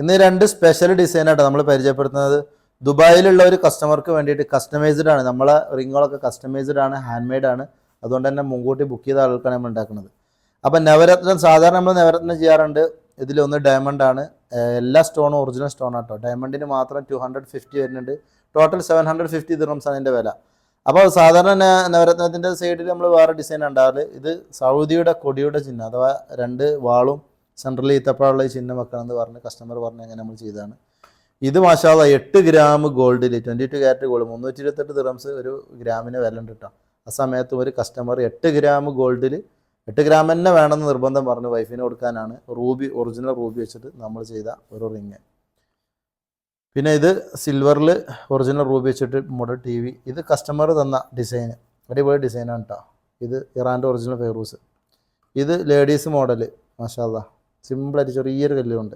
ഇന്ന് രണ്ട് സ്പെഷ്യൽ ഡിസൈനായിട്ട് നമ്മൾ പരിചയപ്പെടുത്തുന്നത്. ദുബായിലുള്ള ഒരു കസ്റ്റമർക്ക് വേണ്ടിയിട്ട് കസ്റ്റമൈസ്ഡ് ആണ്. നമ്മളെ റിങ്ങുകളൊക്കെ കസ്റ്റമൈസ്ഡ് ആണ്, ഹാൻഡ് മെയ്ഡ് ആണ്. അതുകൊണ്ട് തന്നെ മുൻകൂട്ടി ബുക്ക് ചെയ്ത ആൾക്കാണ് നമ്മൾ ഉണ്ടാക്കുന്നത്. അപ്പം നവരത്നം സാധാരണ നമ്മൾ നവരത്നം ചെയ്യാറുണ്ട്. ഇതിലൊന്ന് ഡയമണ്ട് ആണ്. എല്ലാ സ്റ്റോണും ഒറിജിനൽ സ്റ്റോൺ ആട്ടോ. ഡയമണ്ടിന് മാത്രം 250 വരുന്നുണ്ട്. ടോട്ടൽ 750 ദിർഹംസാണ് അതിൻ്റെ വില. അപ്പോൾ സാധാരണ നവരത്നത്തിൻ്റെ സൈഡിൽ നമ്മൾ വേറെ ഡിസൈൻ ഉണ്ടാവില്ല. ഇത് സൗദിയുടെ കൊടിയുടെ ചിഹ്നം, അഥവാ രണ്ട് വാളും സെൻട്രലിൽ ഈത്തപ്പഴമുള്ള ഈ ചിഹ്നം വെക്കണമെന്ന് പറഞ്ഞ് കസ്റ്റമർ പറഞ്ഞ് അങ്ങനെ നമ്മൾ ചെയ്തതാണ്. ഇത് മാഷാ അല്ലാഹ് 8 ഗ്രാം ഗോൾഡിൽ 22 ക്യാരറ്റ് ഗോൾഡ് 328 ദിർഹംസ് ഒരു ഗ്രാമിന് വില ഉണ്ട് കേട്ടോ. ആ സമയത്ത് ഒരു കസ്റ്റമർ 8 ഗ്രാം ഗോൾഡിൽ 8 ഗ്രാം തന്നെ വേണമെന്ന് നിർബന്ധം പറഞ്ഞ് വൈഫിന് കൊടുക്കാനാണ് റൂബി, ഒറിജിനൽ റൂബി വെച്ചിട്ട് നമ്മൾ ചെയ്ത ഒരു റിങ്. പിന്നെ ഇത് സിൽവറിൽ ഒറിജിനൽ റൂബി വെച്ചിട്ട് മോഡൽ TV. ഇത് കസ്റ്റമർ തന്ന ഡിസൈൻ, അടിപൊളി ഡിസൈനാണ് കേട്ടോ. ഇത് ഇറാൻ്റെ ഒറിജിനൽ ഫെയറൂസ്. ഇത് ലേഡീസ് മോഡൽ മാഷാ അല്ലാഹ് സിമ്പിളായിട്ട് ചെറിയൊരു കല്ലുണ്ട്,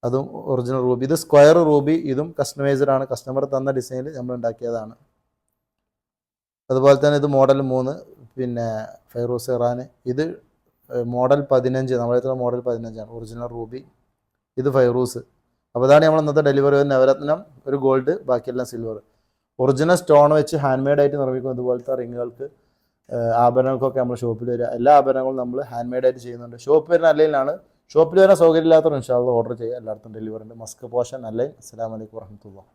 അതും ഒറിജിനൽ റൂബി. ഇത് സ്ക്വയർ റൂബി, ഇതും കസ്റ്റമൈസ്ഡ് ആണ്. കസ്റ്റമർ തന്ന ഡിസൈനിൽ നമ്മൾ ഉണ്ടാക്കിയതാണ്. അതുപോലെ തന്നെ ഇത് മോഡൽ 3, പിന്നെ ഫൈറൂസ് ഇറാൻ. ഇത് മോഡൽ 15, നമ്മളെ മോഡൽ 15 ഒറിജിനൽ റൂബി. ഇത് ഫൈറൂസ്. അപ്പോൾ അതാണ് നമ്മൾ ഇന്നത്തെ ഡെലിവറി. നവരത്നം ഒരു ഗോൾഡ്, ബാക്കിയെല്ലാം സിൽവർ. ഒറിജിനൽ സ്റ്റോൺ വെച്ച് ഹാൻഡ് മെയ്ഡ് ആയിട്ട് നിർമ്മിക്കും. ഇതുപോലത്തെ റിങ്ങുകൾക്ക്, ആഭരണങ്ങൾക്കൊക്കെ നമ്മൾ ഷോപ്പിൽ വരിക. എല്ലാ ആഭരണങ്ങളും നമ്മൾ ഹാൻഡ് മെയ്ഡ് ആയിട്ട് ചെയ്യുന്നുണ്ട്. ഷോപ്പ് വരുന്ന അല്ലയിലാണ്. ഷോപ്പിൽ വരാൻ സൗകര്യമില്ലാത്തവർ ഇൻഷാ അല്ലാഹ് ഓർഡർ ചെയ്യുക. എല്ലായിടത്തും ഡെലിവറി ഉണ്ട്. മസ്ക് പോഷൻ അല്ലൈൻ. അസ്സലാമു അലൈക്കും വറഹ്മത്തുള്ളാഹി.